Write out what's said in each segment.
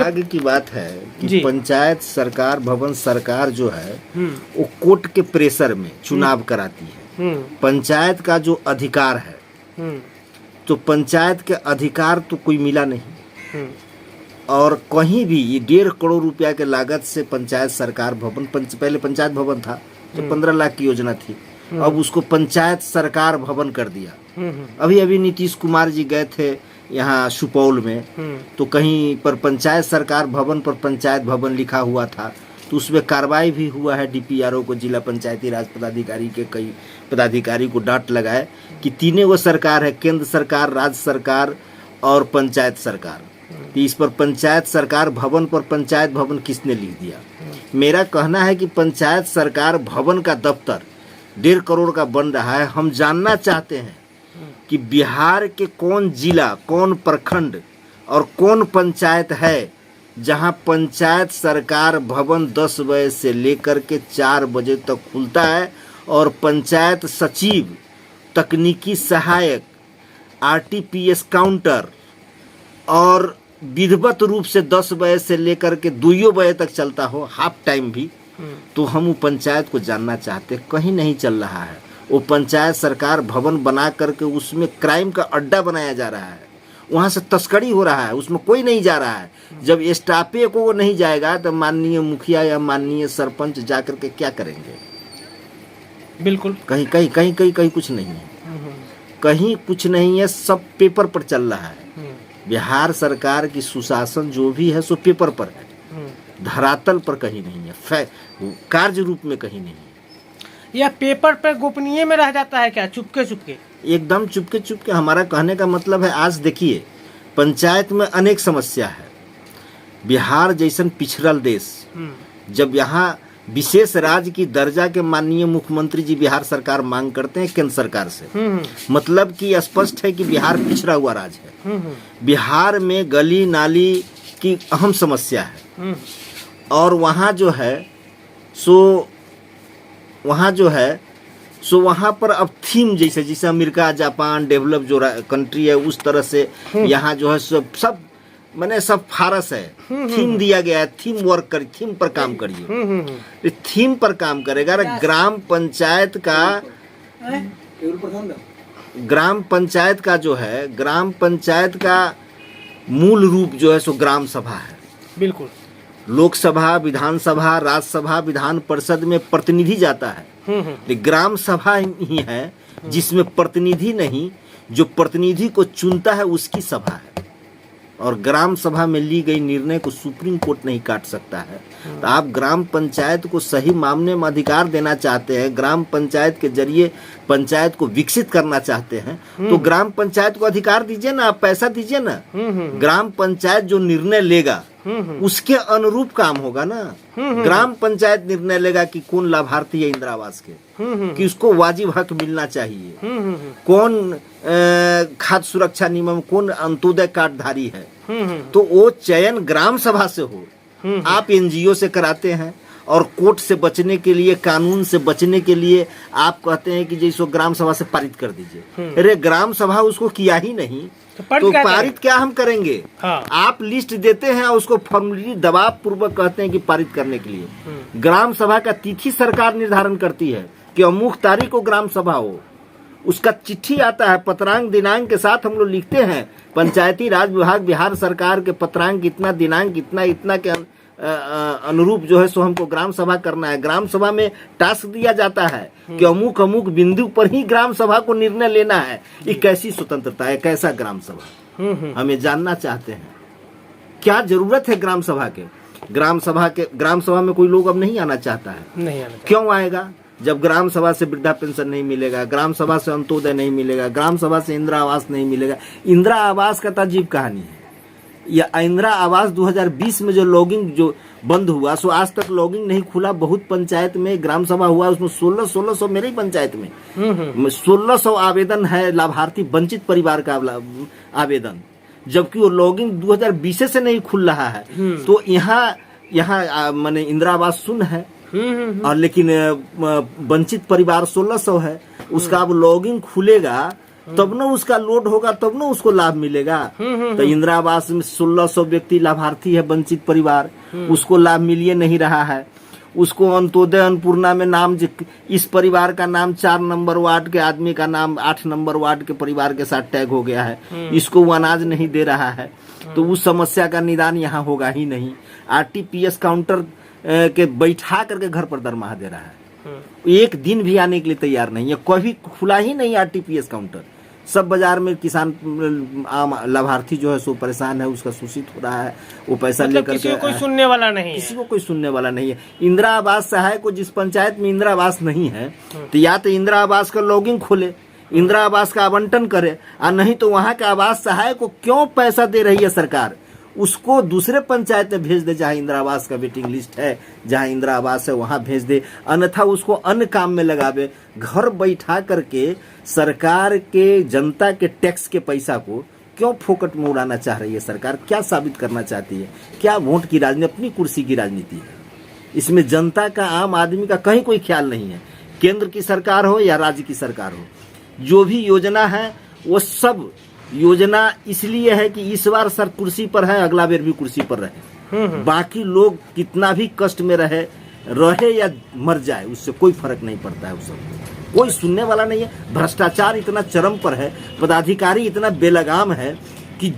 आगे की बात है कि पंचायत सरकार भवन सरकार जो है वो कोर्ट के प्रेशर में चुनाव कराती है। पंचायत का जो अधिकार है तो पंचायत के अधिकार तो कोई मिला नहीं और कहीं भी ये 1.5 करोड़ रुपया के लागत से पंचायत सरकार भवन पहले पंचायत भवन था तो 15 लाख की योजना थी, अब उसको पंचायत सरकार भवन कर दिया। अभी अभी नीतीश कुमार जी गए थे यहाँ सुपौल में तो कहीं पर पंचायत सरकार भवन पर पंचायत भवन लिखा हुआ था तो उसमें कार्रवाई भी हुआ है। डीपीआरओ को जिला पंचायती राज पदाधिकारी के कई पदाधिकारी को डांट लगाए कि तीनों वो सरकार है, केंद्र सरकार, राज्य सरकार और पंचायत सरकार, तो इस पर पंचायत सरकार भवन पर पंचायत भवन किसने लिख दिया। मेरा कहना है कि पंचायत सरकार भवन का दफ्तर 1.5 करोड़ का बन रहा है। हम जानना चाहते हैं कि बिहार के कौन जिला, कौन प्रखंड और कौन पंचायत है जहां पंचायत सरकार भवन 10 बजे से लेकर के 4 बजे तक खुलता है और पंचायत सचिव, तकनीकी सहायक, आरटीपीएस काउंटर और विधिवत रूप से 10 बजे से लेकर के 2 बजे तक चलता हो, हाफ टाइम भी, तो हम वो पंचायत को जानना चाहते। कहीं नहीं चल रहा है। वो पंचायत सरकार भवन बना करके उसमें क्राइम का अड्डा बनाया जा रहा है, वहाँ से तस्करी हो रहा है, उसमें कोई नहीं जा रहा है। जब स्टाफे को वो नहीं जाएगा तो माननीय मुखिया या माननीय सरपंच जाकर के क्या करेंगे। बिल्कुल कहीं कहीं कहीं कहीं कहीं कुछ नहीं है, कहीं कुछ नहीं है, सब पेपर पर चल रहा है। बिहार सरकार की सुशासन जो भी है सो पेपर पर है, धरातल पर कहीं नहीं है, कार्य रूप में कहीं नहीं है। या पेपर पे गोपनीय में रह जाता है क्या, चुपके चुपके? एकदम चुपके चुपके। हमारा कहने का मतलब है, आज देखिए पंचायत में अनेक समस्या है। बिहार जैसन पिछड़ल देश, जब यहाँ विशेष राज्य की दर्जा के माननीय मुख्यमंत्री जी बिहार सरकार मांग करते हैं केंद्र सरकार से, मतलब कि स्पष्ट है कि बिहार पिछड़ा हुआ राज्य है। बिहार में गली नाली की अहम समस्या है और वहाँ जो है सो वहाँ पर अब थीम जैसे अमेरिका, जापान डेवलप जो कंट्री है उस तरह से यहाँ जो है सब मैंने सब फारस है। थीम दिया गया है, थीम वर्क कर, थीम पर काम करिए। थीम पर काम करेगा। ग्राम पंचायत का मूल रूप जो है सो ग्राम सभा है। बिल्कुल। लोकसभा, विधानसभा, राज्यसभा, विधान परिषद में प्रतिनिधि जाता है, ग्राम सभा ही है जिसमें प्रतिनिधि नहीं, जो प्रतिनिधि को चुनता है उसकी सभा है। और ग्राम सभा में ली गई निर्णय को सुप्रीम कोर्ट नहीं काट सकता है। तो आप ग्राम पंचायत को सही मामले में अधिकार देना चाहते हैं, ग्राम पंचायत के जरिए पंचायत को विकसित करना चाहते हैं, तो ग्राम पंचायत को अधिकार दीजिए ना, आप पैसा दीजिए ना। ग्राम पंचायत जो निर्णय लेगा उसके अनुरूप काम होगा ना। ग्राम पंचायत निर्णय लेगा कि कौन लाभार्थी है इंदिरा आवास के, कि उसको वाजिब हक मिलना चाहिए, कौन खाद्य सुरक्षा नियम, कौन अंत्योदय कार्डधारी है, तो वो चयन ग्राम सभा से हो। आप एनजीओ से कराते हैं और कोर्ट से बचने के लिए, कानून से बचने के लिए आप कहते हैं कि जैसो ग्राम सभा से पारित कर दीजिए। अरे ग्राम सभा उसको किया ही नहीं तो पारित क्या हम करेंगे? हाँ। आप लिस्ट देते हैं और उसको फॉर्मली दबाव पूर्वक कहते हैं कि पारित करने के लिए। ग्राम सभा का तिथि सरकार निर्धारण करती है कि अमुक तारीख को ग्राम सभा हो, उसका चिट्ठी आता है पत्रांक दिनांक के साथ, हम लोग लिखते हैं पंचायती राज विभाग बिहार सरकार के पत्रांक इतना दिनांक इतना के अनुरूप जो है सो हमको ग्राम सभा करना है। ग्राम सभा में टास्क दिया जाता है कि अमुक अमुक बिंदु पर ही ग्राम सभा को निर्णय लेना है। ये कैसी स्वतंत्रता है, कैसा ग्राम सभा? हमें जानना चाहते हैं क्या जरूरत है ग्राम सभा के। ग्राम सभा में कोई लोग अब नहीं आना चाहता है। नहीं आना। क्यों आएगा? जब ग्राम सभा से वृद्धा पेंशन नहीं मिलेगा, ग्राम सभा से अंत्योदय नहीं मिलेगा, ग्राम सभा से इंदिरा आवास नहीं मिलेगा। इंदिरा आवास का तो अजीब कहानी है। या इंदिरा आवास 2020 में जो लॉगिंग जो बंद हुआ सो आज तक लॉगिंग नहीं खुला। बहुत पंचायत में ग्राम सभा हुआ, उसमें 1600 मेरे ही पंचायत में 1600 आवेदन है लाभार्थी वंचित परिवार का आवेदन, जबकि वो लॉगिंग 2020 से नहीं खुल रहा है। तो यहाँ माने इंदिरा आवास शून्य है और लेकिन वंचित परिवार 1600 है। उसका अब लॉगिंग खुलेगा तब न उसका लोड होगा, तब न उसको लाभ मिलेगा। तो इंदिरा आवास में 1600 व्यक्ति लाभार्थी है, वंचित परिवार, उसको लाभ मिल नहीं रहा है। उसको अंत्योदय अन्नपूर्णा में नाम, इस परिवार का नाम 4 नंबर वार्ड के आदमी का नाम 8 नंबर वार्ड के परिवार के साथ टैग हो गया है, इसको वो अनाज नहीं दे रहा है। तो उस समस्या का निदान यहाँ होगा ही नहीं। RTPS काउंटर के बैठा करके घर पर दरमाहा दे रहा है, एक दिन भी आने के लिए तैयार नहीं है, कभी खुला ही नहीं RTPS काउंटर। सब बाजार में किसान आम लाभार्थी जो है सो परेशान है, उसका शोषित हो रहा है, वो पैसा लेकर किसी को कोई सुनने वाला नहीं, किसी को कोई सुनने वाला नहीं है। इंदिरा आवास सहायक को जिस पंचायत में इंदिरा आवास नहीं है, तो या तो इंदिरा आवास का लॉगिंग खोले, इंदिरा आवास का आवंटन करे, और नहीं तो वहां के आवास सहायक को क्यों पैसा दे रही है सरकार, उसको दूसरे पंचायत में भेज दे जहां इंदिरा आवास का वेटिंग लिस्ट है, जहां इंदिरा आवास है वहां भेज दे, अन्यथा उसको अन्य काम में लगावे। घर बैठा करके सरकार के, जनता के टैक्स के पैसा को क्यों फोकट में उड़ाना चाह रही है सरकार? क्या साबित करना चाहती है? क्या वोट की राजनीति, अपनी कुर्सी की राजनीति है? इसमें जनता का, आम आदमी का कहीं कोई ख्याल नहीं है। केंद्र की सरकार हो या राज्य की सरकार हो, जो भी योजना है वो सब योजना इसलिए है कि इस बार सर कुर्सी पर है, अगला बार भी कुर्सी पर रहे। बाकी लोग कितना भी कष्ट में रहे या मर जाए, उससे कोई फर्क नहीं पड़ता है। उसको कोई सुनने वाला नहीं है। भ्रष्टाचार इतना चरम पर है, पदाधिकारी इतना बेलगाम है कि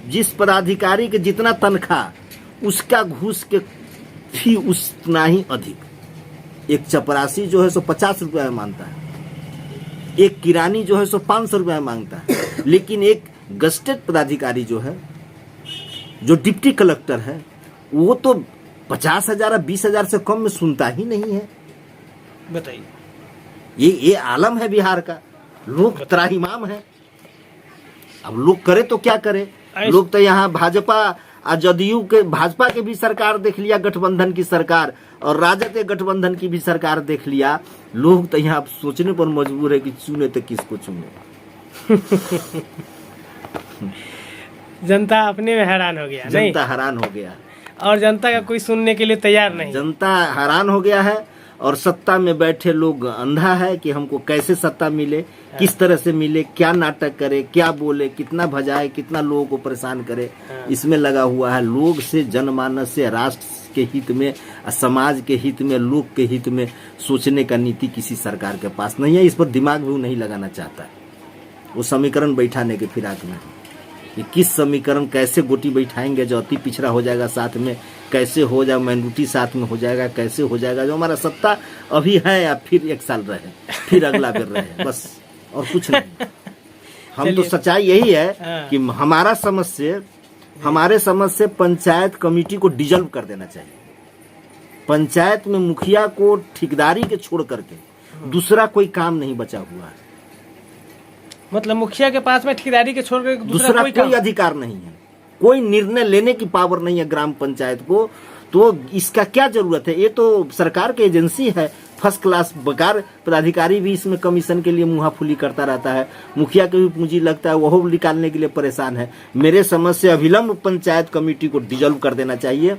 जिस पदाधिकारी के जितना तनख्वाह, उसका घूस के भी उतना ही अधिक। एक चपरासी जो है सो 50 रुपया में मांगता है, एक किरानी जो है सो 500 रुपया में मांगता है, लेकिन एक गस्टेड पदाधिकारी जो है, जो डिप्टी कलेक्टर है, वो तो 50,000 20,000 से कम में सुनता ही नहीं है। बताइए, ये आलम है बिहार का। लोग त्राहिमाम है। अब लोग करे तो क्या करे? लोग तो यहाँ भाजपा और जदयू के, भाजपा के भी सरकार देख लिया, गठबंधन की सरकार, और राजद के गठबंधन की भी सरकार देख लिया। लोग तो यहाँ सोचने पर मजबूर है कि चुने तो किसको चुने। जनता अपने में हैरान हो गया। जनता हैरान हो गया, और जनता का कोई सुनने के लिए तैयार नहीं। जनता हैरान हो गया है, और सत्ता में बैठे लोग अंधा है कि हमको कैसे सत्ता मिले, किस तरह से मिले, क्या नाटक करे, क्या बोले, कितना भजाए, कितना लोगों को परेशान करे, इसमें लगा हुआ है। लोग से, जनमानस से, राष्ट्र के हित में, समाज के हित में, लोग के हित में सोचने का नीति किसी सरकार के पास नहीं है। इस पर दिमाग भी नहीं लगाना चाहता है। वो समीकरण बैठाने के फिराक में, कि किस समीकरण, कैसे गोटी बैठाएंगे जो अति पिछड़ा हो जाएगा साथ में, कैसे हो जाए माइनॉरिटी साथ में हो जाएगा, कैसे हो जाएगा जो हमारा सत्ता अभी है, या फिर 1 साल रहे, फिर अगला बेर रहे, बस, और कुछ नहीं। हम तो सच्चाई यही है कि हमारे समझ से पंचायत कमेटी को डिजॉल्व कर देना चाहिए। पंचायत में मुखिया को ठेकेदारी के छोड़ करके दूसरा कोई काम नहीं बचा हुआ है। मतलब मुखिया के पास में ठेकेदारी के छोड़ कर दूसरा कोई अधिकार नहीं है, कोई निर्णय लेने की पावर नहीं है ग्राम पंचायत को। तो इसका क्या जरूरत है? ये तो सरकार की एजेंसी है, फर्स्ट क्लास। बेकार पदाधिकारी भी इसमें कमीशन के लिए मुंहाफुली करता रहता है, मुखिया के भी पूंजी लगता है, वह निकालने के लिए परेशान है। मेरे समझ से अविलंब पंचायत कमेटी को डिजॉल्व कर देना चाहिए,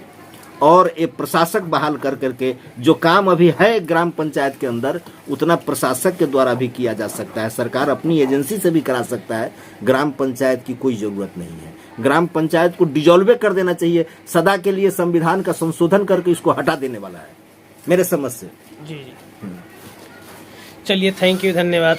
और एक प्रशासक बहाल कर करके जो काम अभी है ग्राम पंचायत के अंदर, उतना प्रशासक के द्वारा भी किया जा सकता है। सरकार अपनी एजेंसी से भी करा सकता है। ग्राम पंचायत की कोई जरूरत नहीं है। ग्राम पंचायत को डिजॉल्व कर देना चाहिए, सदा के लिए संविधान का संशोधन करके इसको हटा देने वाला है मेरे समझ से। जी। चलिए, थैंक यू, धन्यवाद।